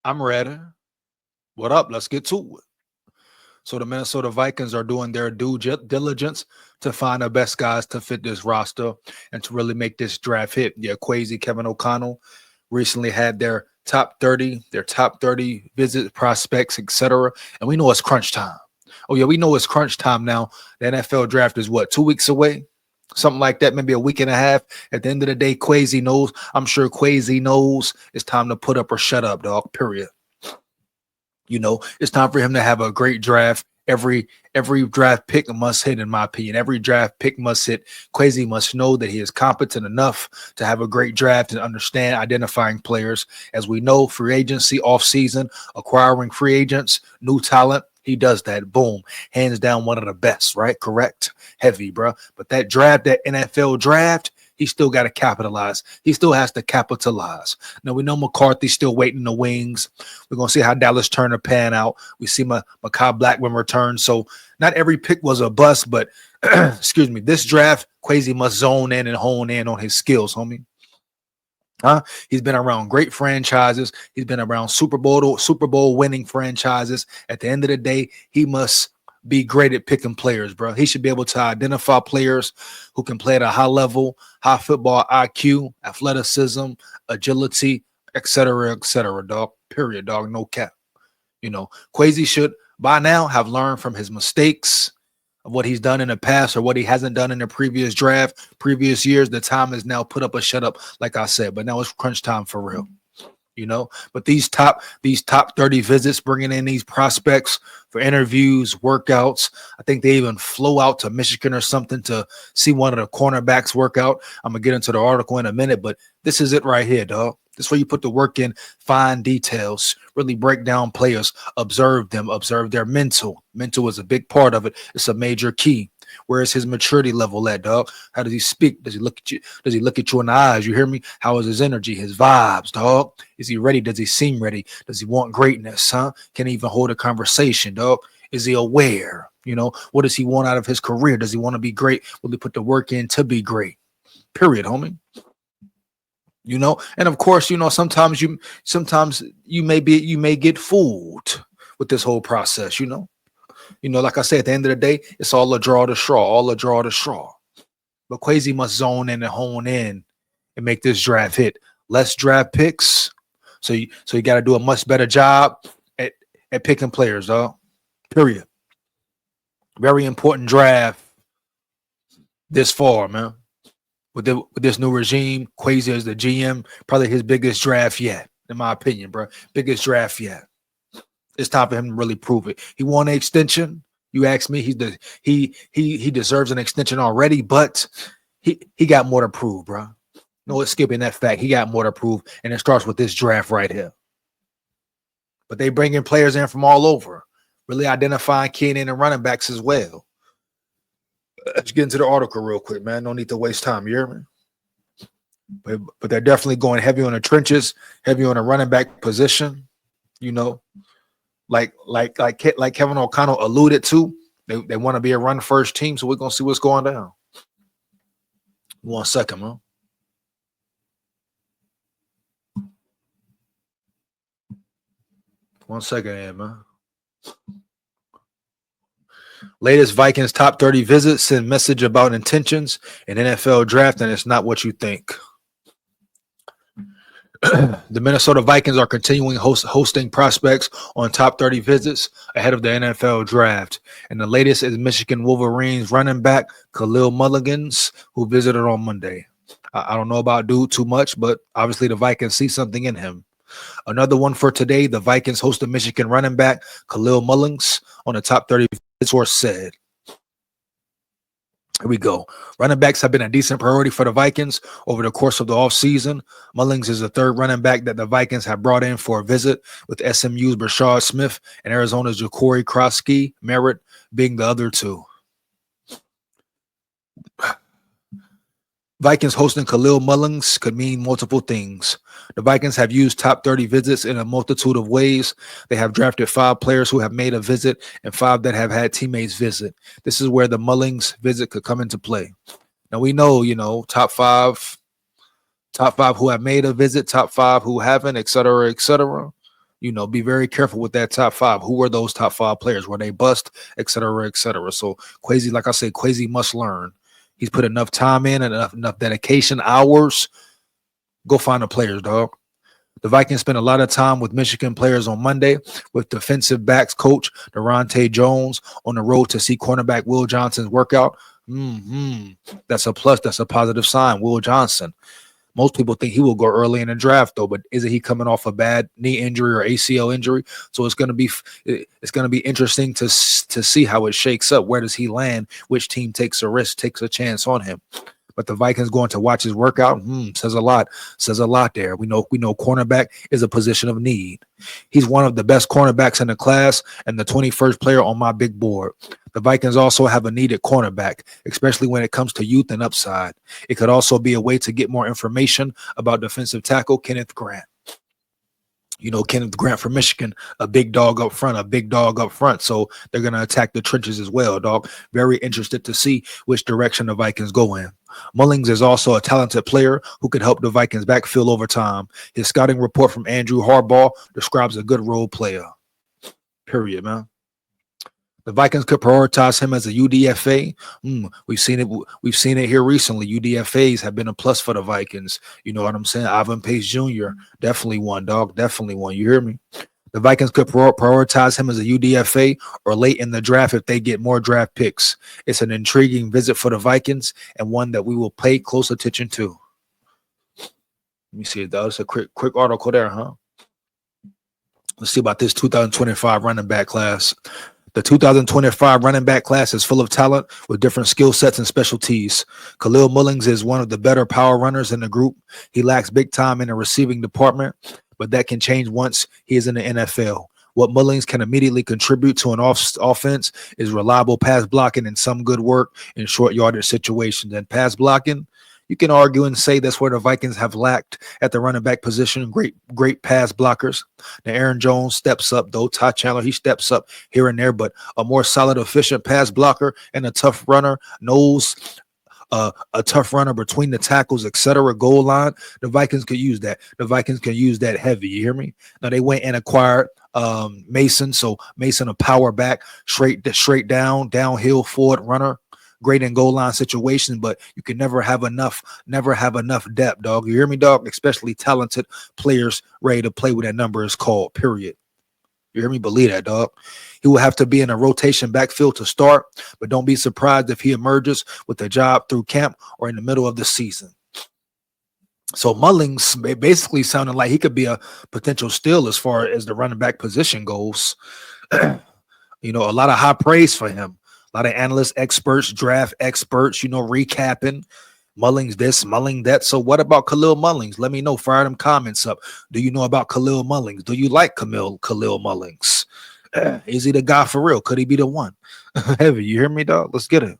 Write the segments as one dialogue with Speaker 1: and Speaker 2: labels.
Speaker 1: I'm ready. What up? Let's get to it. So the Minnesota Vikings are doing their diligence to find the best guys to fit this roster and to really make this draft hit. Yeah, KWESI, Kevin O'Connell recently had their top 30 visit prospects, etc. And we know it's crunch time. Oh yeah, we know it's crunch time now. The NFL draft is what, 2 weeks away? Something like that, maybe a week and a half. At the end of the day, KWESI knows. I'm sure KWESI knows it's time to put up or shut up, dog. Period. It's time for him to have a great draft. Every draft pick must hit, in my opinion. Every draft pick must hit. KWESI must know that he is competent enough to have a great draft and understand identifying players. As we know, free agency, off-season, acquiring free agents, new talent. He does that. Boom. Hands down, one of the best, right? Correct. Heavy, bro. But that draft, that NFL draft, he still got to capitalize. He still has to capitalize. Now, we know McCarthy's still waiting in the wings. We're going to see how Dallas Turner pan out. We see Makai Blackman return. So not every pick was a bust, but excuse me, this draft, KWESI must zone in and hone in on his skills, homie. He's been around great franchises. He's been around Super Bowl winning franchises. At the end of the day, he must be great at picking players, bro. He should be able to identify players who can play at a high level, high football IQ, athleticism, agility, etc., dog. Period, dog. No cap. KWESI should by now have learned from his mistakes of what he's done in the past or what he hasn't done in the previous draft, previous years. The time is now put up or shut up, like I said. But now it's crunch time for real. But these top 30 visits, bringing in these prospects for interviews, workouts. I think they even flew out to Michigan or something to see one of the cornerbacks work out. I'm gonna get into the article in a minute, but this is it right here, dog. This is where you put the work in, find details, really break down players, observe them, observe their mental. Mental is a big part of it. It's a major key. Where is his maturity level at, dog? How does he speak? Does he look at you? Does he look at you in the eyes? You hear me? How is his energy, his vibes, dog? Is he ready? Does he seem ready? Does he want greatness, huh? Can he even hold a conversation, dog? Is he aware? What does he want out of his career? Does he want to be great? Will he put the work in to be great? Period, homie. And of course, sometimes you may get fooled with this whole process, like I said, at the end of the day, it's all a draw to straw, all a draw to straw. But KWESI must zone in and hone in and make this draft hit. Less draft picks, so you got to do a much better job at picking players, dog. Period. Very important draft this far, man. With this new regime, KWESI is the GM, probably his biggest draft yet, in my opinion, bro. Biggest draft yet. It's time for him to really prove it. He won an extension. You ask me, he deserves an extension already, but he got more to prove, bro. No skipping that fact. He got more to prove, and it starts with this draft right here. But they bring in players in from all over, really identifying keying in and running backs as well. Let's get into the article real quick, man. No need to waste time. You hear me? But they're definitely going heavy on the trenches, heavy on the running back position. Like Kevin O'Connell alluded to, they want to be a run first team, so we're gonna see what's going down. 1 second, man. One second, here, man. Latest Vikings top 30 visits send message about intentions in NFL draft, and it's not what you think. The Minnesota Vikings are continuing hosting prospects on top 30 visits ahead of the NFL draft. And the latest is Michigan Wolverines running back Khalil Mulligans, who visited on Monday. I don't know about dude too much, but obviously the Vikings see something in him. Another one for today, the Vikings host the Michigan running back Khalil Mullings on the top 30 visits, source said. Here we go. Running backs have been a decent priority for the Vikings over the course of the offseason. Mullings is the third running back that the Vikings have brought in for a visit, with SMU's Brashard Smith and Arizona's Ja'Cory Krosky Merritt being the other two. Vikings hosting Khalil Mullings could mean multiple things. The Vikings have used top 30 visits in a multitude of ways. They have drafted 5 players who have made a visit and 5 that have had teammates visit. This is where the Mullings visit could come into play. Now we know, top five who have made a visit, top 5 who haven't, et cetera, Be very careful with that top five. Who were those top five players? Were they bust, et cetera, et cetera? So KWESI, like I said, KWESI must learn. He's put enough time in and enough dedication, hours. Go find the players, dog. The Vikings spent a lot of time with Michigan players on Monday with defensive backs coach Durante Jones on the road to see cornerback Will Johnson's workout. That's a plus. That's a positive sign. Will Johnson. Most people think he will go early in the draft, though. But isn't he coming off a bad knee injury or ACL injury? So it's going to be interesting to see how it shakes up. Where does he land? Which team takes a risk, takes a chance on him? But the Vikings going to watch his workout says a lot. Says a lot there. We know cornerback is a position of need. He's one of the best cornerbacks in the class and the 21st player on my big board. The Vikings also have a needed cornerback, especially when it comes to youth and upside. It could also be a way to get more information about defensive tackle Kenneth Grant. Kenneth Grant from Michigan, a big dog up front. So they're going to attack the trenches as well, dog. Very interested to see which direction the Vikings go in. Mullings is also a talented player who could help the Vikings backfill over time. His scouting report from Andrew Harbaugh describes a good role player. Period, man. The Vikings could prioritize him as a UDFA. We've seen it. We've seen it here recently. UDFAs have been a plus for the Vikings. You know what I'm saying? Ivan Pace Jr. definitely one, dog. Definitely one. You hear me? The Vikings could prioritize him as a UDFA or late in the draft if they get more draft picks. It's an intriguing visit for the Vikings and one that we will pay close attention to. Let me see it, though. It's a quick article there, huh? Let's see about this 2025 running back class. The 2025 running back class is full of talent with different skill sets and specialties. Khalil Mullings is one of the better power runners in the group. He lacks big time in the receiving department, but that can change once he is in the NFL. What Mullings can immediately contribute to an offense is reliable pass blocking and some good work in short yardage situations. And pass blocking, you can argue and say that's where the Vikings have lacked at the running back position. Great pass blockers. Now, Aaron Jones steps up, though. Ty Chandler, he steps up here and there, but a more solid, efficient pass blocker and a tough runner knows a tough runner between the tackles, etc. Goal line. The Vikings could use that. The Vikings can use that heavy. You hear me? Now, they went and acquired Mason. So Mason, a power back, straight downhill forward runner. Great in goal line situations, but you can never have enough depth, dog. You hear me, dog? Especially talented players ready to play with that number is called, period. You hear me? Believe that, dog. He will have to be in a rotation backfield to start, but don't be surprised if he emerges with a job through camp or in the middle of the season. So Mullings basically sounded like he could be a potential steal as far as the running back position goes. A lot of high praise for him. A lot of analysts, experts, draft experts, recapping Mullings this, Mullings that. So what about Khalil Mullings? Let me know. Fire them comments up. Do you know about Khalil Mullings? Do you like Khalil Mullings? Is he the guy for real? Could he be the one? Heavy, you hear me, dog? Let's get it.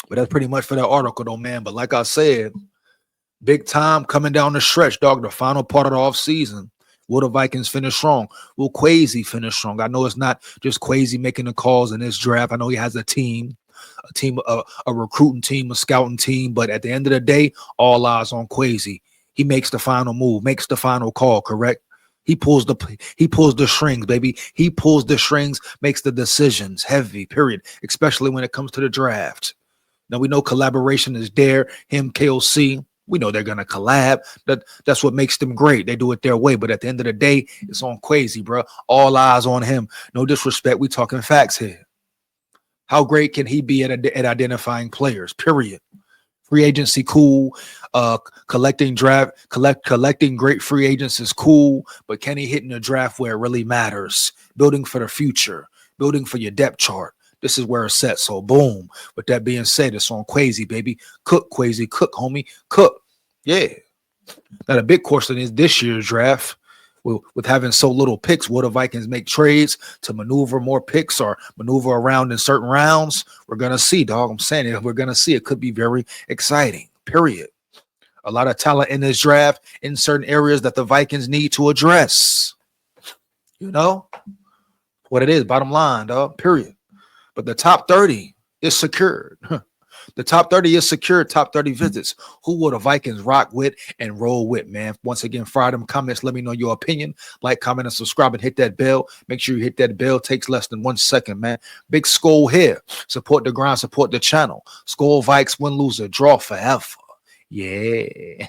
Speaker 1: But that's pretty much for that article, though, man. But like I said, big time coming down the stretch, dog. The final part of the offseason. Will the Vikings finish strong? Will KWESI finish strong? I know it's not just KWESI making the calls in this draft. I know he has a recruiting team, a scouting team. But at the end of the day, all eyes on KWESI. He makes the final move, makes the final call, correct? He pulls the strings, baby. He pulls the strings, makes the decisions, heavy, period, especially when it comes to the draft. Now, we know collaboration is there, him, KOC. We know they're going to collab. That's what makes them great. They do it their way. But at the end of the day, it's on KWESI, bro. All eyes on him. No disrespect. We talking facts here. How great can he be at identifying players, period? Free agency, cool. Collecting great free agents is cool. But can he hit in the draft where it really matters? Building for the future. Building for your depth chart. This is where it's set. So boom. With that being said, it's on KWESI, baby. Cook, KWESI. Cook, homie. Cook. Yeah. Now the big question is this year's draft. With having so little picks, will the Vikings make trades to maneuver more picks or maneuver around in certain rounds? We're going to see, dog. I'm saying it. We're going to see. It could be very exciting, period. A lot of talent in this draft in certain areas that the Vikings need to address. What it is, bottom line, dog, period. But the top 30 is secured. The top 30 is secure. Top 30 visits. Who will the Vikings rock with and roll with, man? Once again, fire them comments. Let me know your opinion. Like, comment, and subscribe, and hit that bell. Make sure you hit that bell. Takes less than 1 second, man. Big SKOL here. Support the grind. Support the channel. SKOL Vikes, win, lose, or draw forever. Yeah.